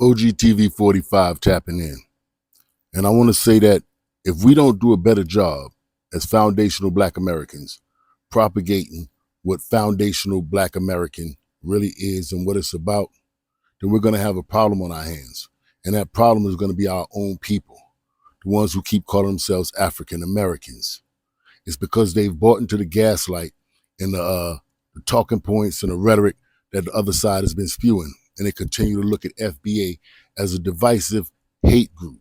OGTV 45 tapping in. And I want to say that if we don't do a better job as foundational Black Americans propagating what foundational Black American really is and what it's about, then we're going to have a problem on our hands. And that problem is going to be our own people, the ones who keep calling themselves African Americans. It's because they've bought into the gaslight and the talking points and the rhetoric that the other side has been spewing. And they continue to look at FBA as a divisive hate group.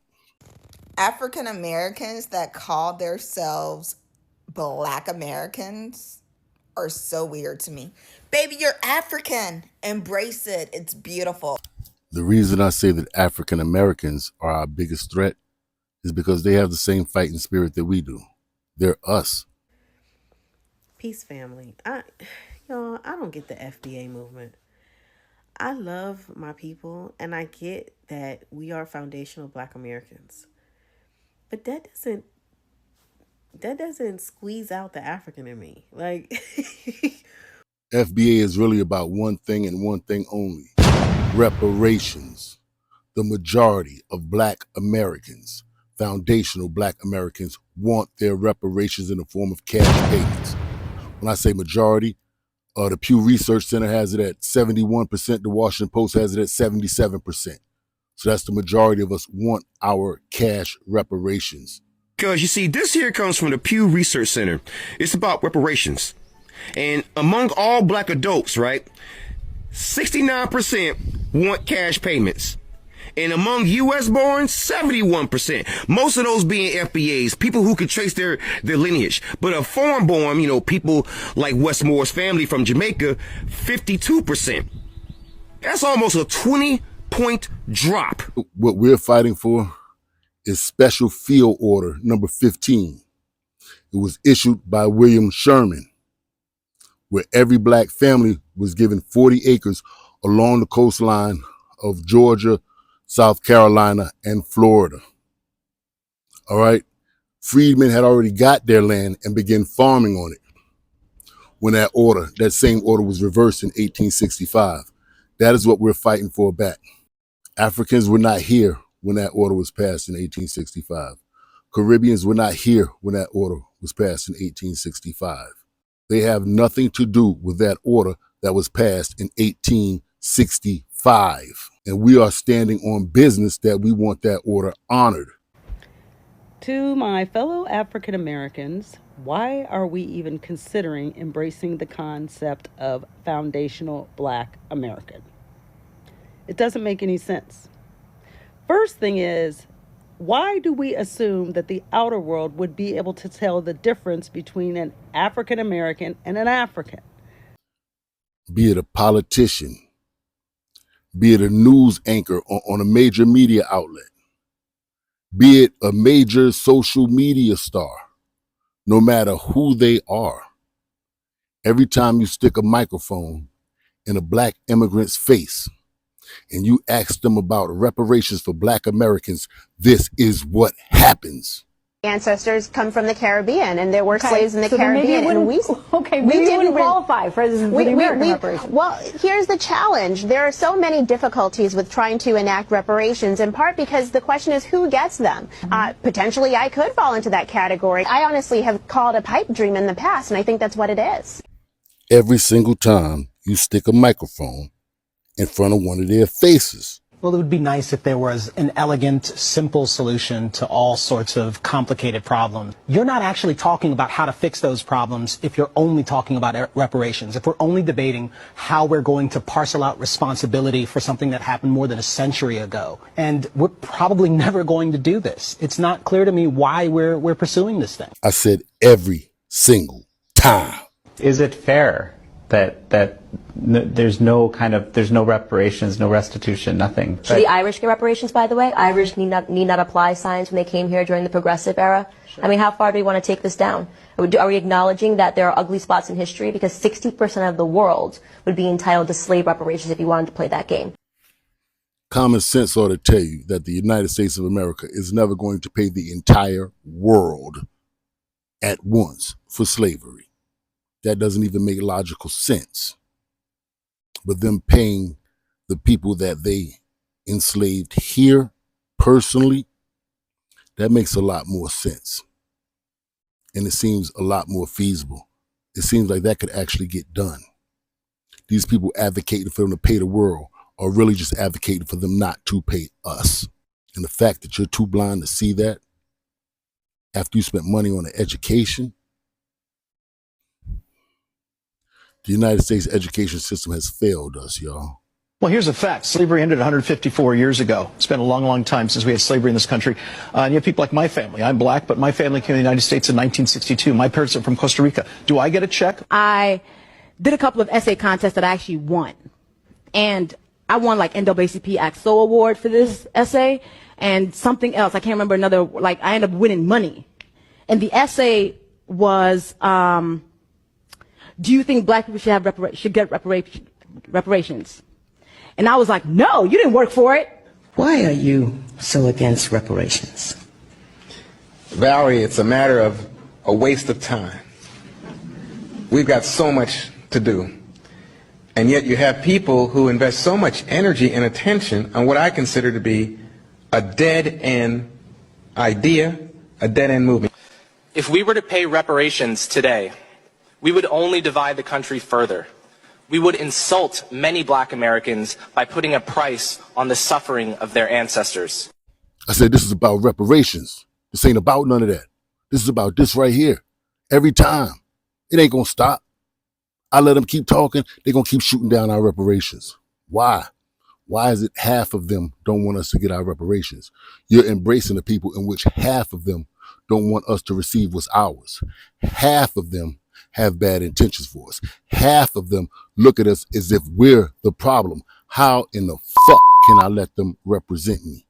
African Americans that call themselves Black Americans are so weird to me. Baby, you're African. Embrace it. It's beautiful. The reason I say that African Americans are our biggest threat is because they have the same fighting spirit that we do. They're us. Peace, family. Y'all, I don't get the FBA movement. I love my people, and I get that we are foundational Black Americans, but that doesn't squeeze out the African in me. Like, FBA is really about one thing and one thing only: reparations. The majority of Black Americans, foundational Black Americans, want their reparations in the form of cash payments. When I say majority, the Pew Research Center has it at 71%. The Washington Post has it at 77%. So that's the majority of us want our cash reparations. Because you see, this here comes from the Pew Research Center. It's about reparations. And among all Black adults, right, 69% want cash payments. And among U.S. born, 71%. Most of those being FBAs, people who could trace their lineage. But a foreign born, people like Westmore's family from Jamaica, 52%. That's almost a 20-point drop. What we're fighting for is Special Field Order number 15. It was issued by William Sherman, where every Black family was given 40 acres along the coastline of Georgia, South Carolina, and Florida. All right. Freedmen had already got their land and began farming on it when that same order was reversed in 1865. That is what we're fighting for back. Africans were not here when that order was passed in 1865. Caribbeans were not here when that order was passed in 1865. They have nothing to do with that order that was passed in 1865. And we are standing on business that we want that order honored. To my fellow African Americans, why are we even considering embracing the concept of foundational Black American? It doesn't make any sense. First thing is, why do we assume that the outer world would be able to tell the difference between an African American and an African? Be it a politician, be it a news anchor on a major media outlet, be it a major social media star, no matter who they are, every time you stick a microphone in a Black immigrant's face and you ask them about reparations for Black Americans, this is what happens. Ancestors come from the Caribbean, and there were slaves in the Caribbean, and we didn't qualify for the American reparations. Well, here's the challenge. There are so many difficulties with trying to enact reparations, in part because the question is who gets them. Potentially, I could fall into that category. I honestly have called a pipe dream in the past, and I think that's what it is. Every single time you stick a microphone in front of one of their faces. Well, it would be nice if there was an elegant, simple solution to all sorts of complicated problems. You're not actually talking about how to fix those problems if you're only talking about reparations. If we're only debating how we're going to parcel out responsibility for something that happened more than a century ago. And we're probably never going to do this. It's not clear to me why we're pursuing this thing. I said every single time. Is it fair that there's no reparations, no restitution, nothing? Should the Irish get reparations, by the way? Irish need not apply signs when they came here during the progressive era. Sure. I mean, how far do we want to take this down? Are we acknowledging that there are ugly spots in history? Because 60% of the world would be entitled to slave reparations if you wanted to play that game. Common sense ought to tell you that the United States of America is never going to pay the entire world at once for slavery. That doesn't even make logical sense. But them paying the people that they enslaved here personally, that makes a lot more sense. And it seems a lot more feasible. It seems like that could actually get done. These people advocating for them to pay the world are really just advocating for them not to pay us. And the fact that you're too blind to see that after you spent money on an education, the United States education system has failed us, y'all. Well, here's a fact. Slavery ended 154 years ago. It's been a long, long time since we had slavery in this country. And you have people like my family. I'm black, but my family came to the United States in 1962. My parents are from Costa Rica. Do I get a check? I did a couple of essay contests that I actually won. And I won like NAACP AXO award for this essay and something else. I can't remember another, like I ended up winning money. And the essay was, do you think black people should get reparations? And I was like, no, you didn't work for it. Why are you so against reparations? Valerie, it's a matter of a waste of time. We've got so much to do. And yet you have people who invest so much energy and attention on what I consider to be a dead-end idea, a dead-end movement. If we were to pay reparations today, we would only divide the country further. We would insult many black Americans by putting a price on the suffering of their ancestors. I said, this is about reparations. This ain't about none of that. This is about this right here. Every time. It ain't gonna stop. I let them keep talking. They're gonna keep shooting down our reparations. Why? Why is it half of them don't want us to get our reparations? You're embracing the people in which half of them don't want us to receive what's ours. Half of them have bad intentions for us. Half of them look at us as if we're the problem. How in the fuck can I let them represent me?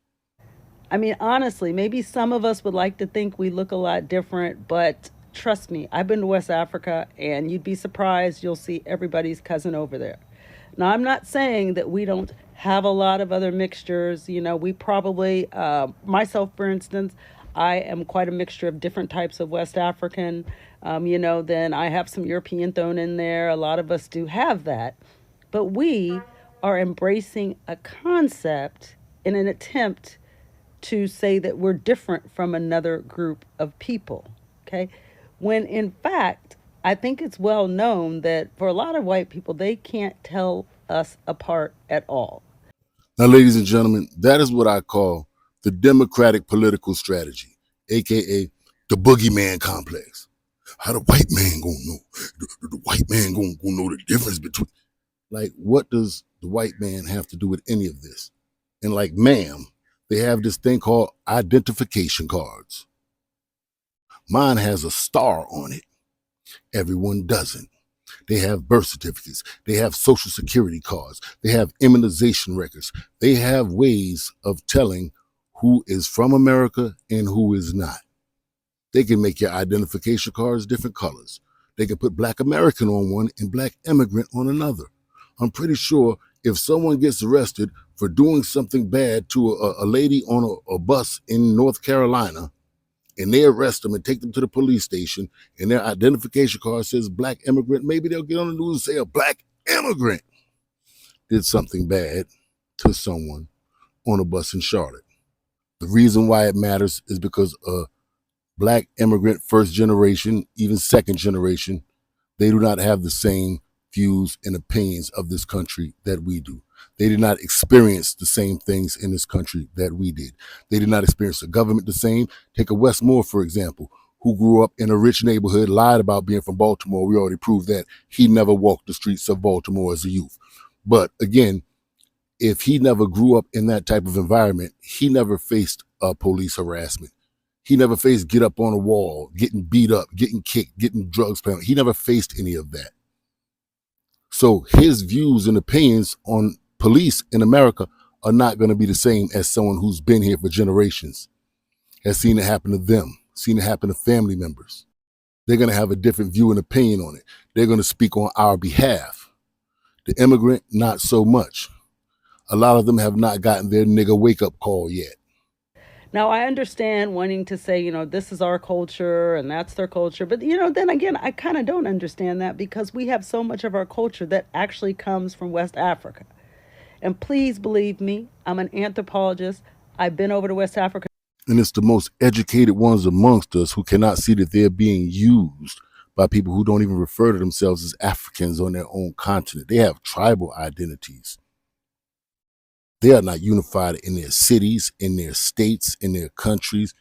I mean, honestly, maybe some of us would like to think we look a lot different, but trust me, I've been to West Africa and you'd be surprised you'll see everybody's cousin over there. Now, I'm not saying that we don't have a lot of other mixtures. You know, we probably, myself, for instance, I am quite a mixture of different types of West African. Then I have some European thrown in there. A lot of us do have that. But we are embracing a concept in an attempt to say that we're different from another group of people, okay? When in fact, I think it's well known that for a lot of white people, they can't tell us apart at all. Now, ladies and gentlemen, that is what I call the Democratic political strategy, aka the boogeyman complex. How the white man gonna know? The white man gonna know the difference between, like, what does the white man have to do with any of this? And like, ma'am, they have this thing called identification cards. Mine has a star on it. Everyone doesn't. They have birth certificates. They have social security cards. They have immunization records. They have ways of telling who is from America and who is not. They can make your identification cards different colors. They can put Black American on one and Black immigrant on another. I'm pretty sure if someone gets arrested for doing something bad to a lady on a bus in North Carolina, and they arrest them and take them to the police station, and their identification card says Black immigrant, maybe they'll get on the news and say a Black immigrant did something bad to someone on a bus in Charlotte. The reason why it matters is because a Black immigrant, first generation, even second generation, they do not have the same views and opinions of this country that we do. They did not experience the same things in this country that we did. They did not experience the government the same. Take a Westmore, for example, who grew up in a rich neighborhood, lied about being from Baltimore. We already proved that. He never walked the streets of Baltimore as a youth. But again, if he never grew up in that type of environment, he never faced police harassment. He never faced get up on a wall, getting beat up, getting kicked, getting drugs planted. He never faced any of that. So his views and opinions on police in America are not going to be the same as someone who's been here for generations, has seen it happen to them, seen it happen to family members. They're going to have a different view and opinion on it. They're going to speak on our behalf. The immigrant, not so much. A lot of them have not gotten their nigga wake-up call yet. Now, I understand wanting to say, this is our culture and that's their culture. But, then again, I kind of don't understand that because we have so much of our culture that actually comes from West Africa. And please believe me, I'm an anthropologist. I've been over to West Africa. And it's the most educated ones amongst us who cannot see that they're being used by people who don't even refer to themselves as Africans on their own continent. They have tribal identities. They are not unified in their cities, in their states, in their countries.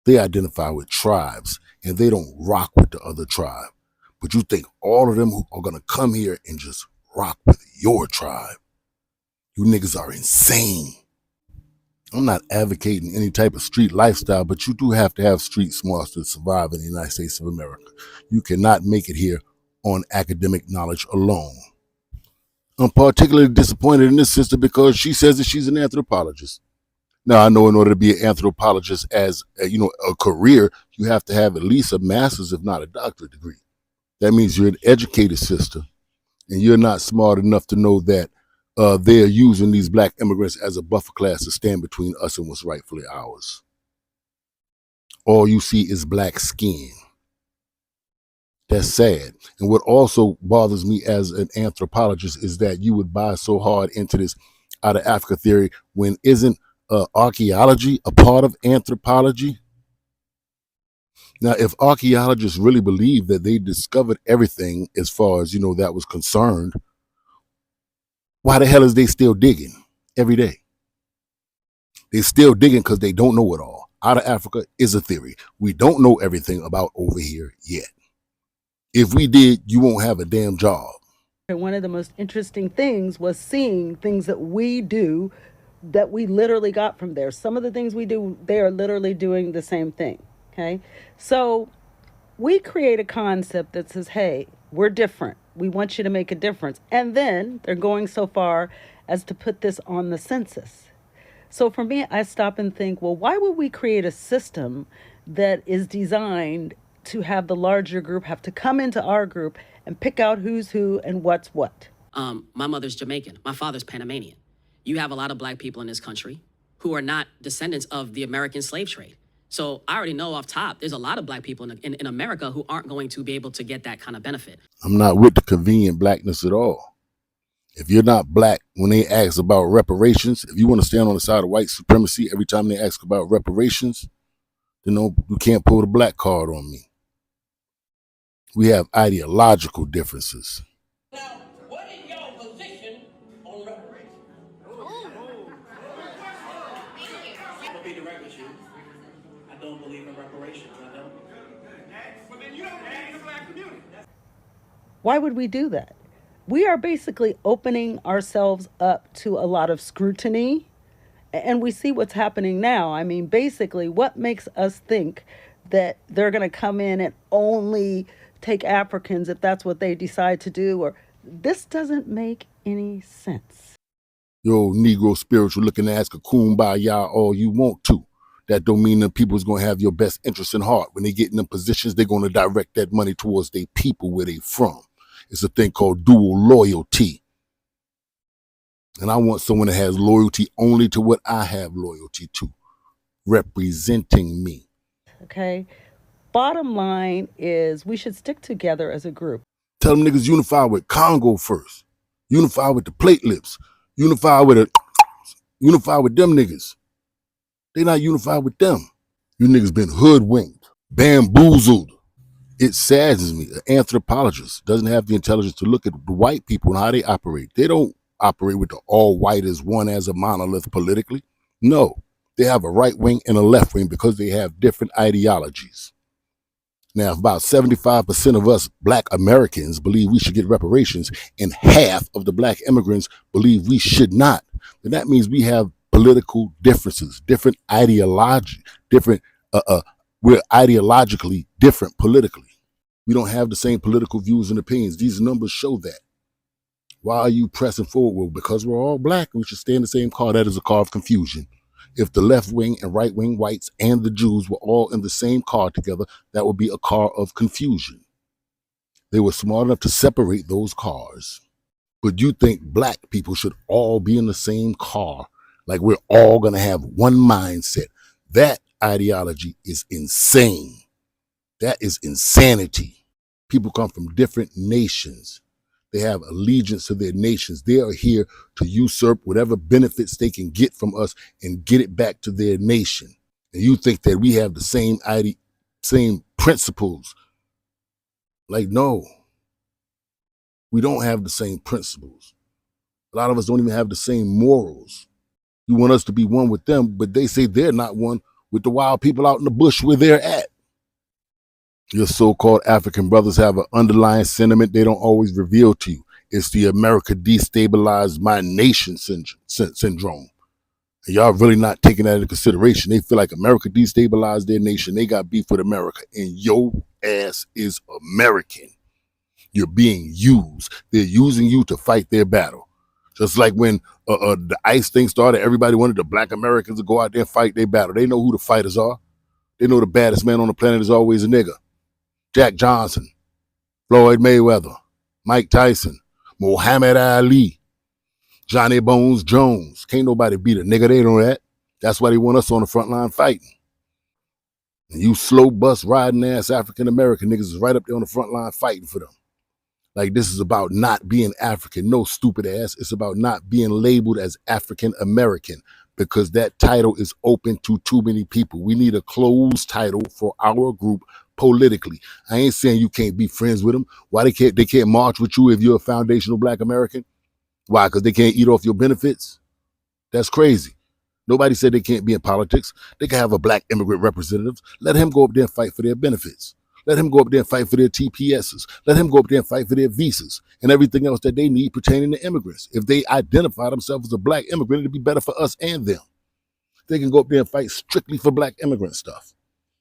They identify with tribes, and they don't rock with the other tribe. But you think all of them who are going to come here and just rock with your tribe? You niggas are insane. I'm not advocating any type of street lifestyle, but you do have to have street smarts to survive in the United States of America. You cannot make it here on academic knowledge alone. I'm particularly disappointed in this sister because she says that she's an anthropologist. Now, I know in order to be an anthropologist as a career, you have to have at least a master's, if not a doctorate degree. That means you're an educated sister, and you're not smart enough to know that they're using these black immigrants as a buffer class to stand between us and what's rightfully ours. All you see is black skin. That's sad. And what also bothers me as an anthropologist is that you would buy so hard into this out of Africa theory when isn't archaeology a part of anthropology? Now, if archaeologists really believe that they discovered everything as far as, that was concerned, why the hell is they still digging every day? They're still digging because they don't know it all. Out of Africa is a theory. We don't know everything about over here yet. If we did, you won't have a damn job. And one of the most interesting things was seeing things that we do that we literally got from there. Some of the things we do, they are literally doing the same thing. Okay. So we create a concept that says, hey, we're different. We want you to make a difference. And then they're going so far as to put this on the census. So for me, I stop and think, well, why would we create a system that is designed to have the larger group have to come into our group and pick out who's who and what's what? My mother's Jamaican. My father's Panamanian. You have a lot of black people in this country who are not descendants of the American slave trade. So I already know off top, there's a lot of black people in America who aren't going to be able to get that kind of benefit. I'm not with the convenient blackness at all. If you're not black, when they ask about reparations, if you want to stand on the side of white supremacy every time they ask about reparations, then no, you can't pull the black card on me. We have ideological differences. Now, what is your position on reparations? I'm gonna be direct with you. I don't believe in reparations. I don't. Well, then you don't believe in the black community. Why would we do that? We are basically opening ourselves up to a lot of scrutiny, and we see what's happening now. I mean, basically, what makes us think that they're going to come in and only take Africans if that's what they decide to do? Or this doesn't make any sense. Yo, Negro spiritual looking to ask a kumbaya all you want to. That don't mean that people's going to have your best interest in heart. When they get in them positions, they're going to direct that money towards their people where they from. It's a thing called dual loyalty. And I want someone that has loyalty only to what I have loyalty to, representing me. Okay. Bottom line is we should stick together as a group. Tell them niggas unify with Congo first. Unify with the platelets. Unify with them niggas. They not unified with them. You niggas been hoodwinked, bamboozled. It saddens me. An anthropologist doesn't have the intelligence to look at the white people and how they operate. They don't operate with the all white as one as a monolith politically. No, they have a right wing and a left wing because they have different ideologies. Now, if about 75% of us black Americans believe we should get reparations and half of the black immigrants believe we should not, then that means we have political differences, different ideology, we're ideologically different politically. We don't have the same political views and opinions. These numbers show that. Why are you pressing forward? Well, because we're all black and we should stay in the same car. That is a car of confusion. If the left wing and right wing whites and the Jews were all in the same car together, that would be a car of confusion. They were smart enough to separate those cars. But you think black people should all be in the same car, like we're all going to have one mindset. That ideology is insane. That is insanity. People come from different nations. They have allegiance to their nations. They are here to usurp whatever benefits they can get from us and get it back to their nation. And you think that we have the same principles. Like, no, we don't have the same principles. A lot of us don't even have the same morals. You want us to be one with them, but they say they're not one with the wild people out in the bush where they're at. Your so-called African brothers have an underlying sentiment they don't always reveal to you. It's the America destabilized my nation syndrome. And y'all really not taking that into consideration. They feel like America destabilized their nation. They got beef with America. And your ass is American. You're being used. They're using you to fight their battle. Just like when the ICE thing started, everybody wanted the black Americans to go out there and fight their battle. They know who the fighters are. They know the baddest man on the planet is always a nigga. Jack Johnson, Floyd Mayweather, Mike Tyson, Muhammad Ali, Johnny Bones Jones. Can't nobody beat a nigga. They know that. That's why they want us on the front line fighting. And you slow bus riding ass African American niggas is right up there on the front line fighting for them. Like, this is about not being African. No, stupid ass. It's about not being labeled as African American, because that title is open to too many people. We need a closed title for our group politically. I ain't saying you can't be friends with them. Why they can't march with you if you're a foundational black American? Why? Because they can't eat off your benefits? That's crazy. Nobody said they can't be in politics. They can have a black immigrant representative. Let him go up there and fight for their benefits. Let him go up there and fight for their TPSs. Let him go up there and fight for their visas and everything else that they need pertaining to immigrants. If they identify themselves as a black immigrant, it'd be better for us and them. They can go up there and fight strictly for black immigrant stuff.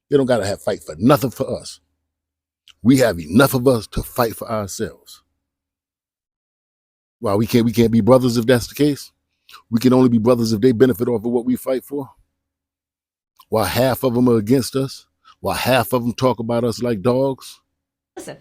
They don't gotta fight for nothing for us. We have enough of us to fight for ourselves. Well, we can't be brothers if that's the case. We can only be brothers if they benefit off of what we fight for. While half of them are against us, while half of them talk about us like dogs. Listen,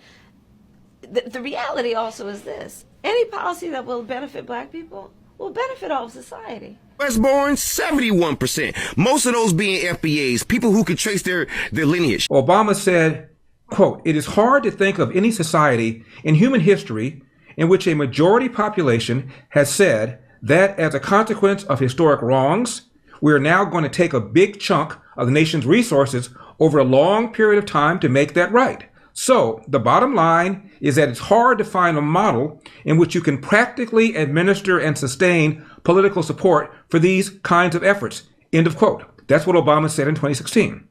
the reality also is this. Any policy that will benefit black people will benefit all of society. Westborn, 71%. Most of those being FBAs, people who can trace their lineage. Obama said, quote, "It is hard to think of any society in human history in which a majority population has said that as a consequence of historic wrongs, we are now going to take a big chunk of the nation's resources over a long period of time to make that right. So the bottom line is that it's hard to find a model in which you can practically administer and sustain political support for these kinds of efforts." End of quote. That's what Obama said in 2016.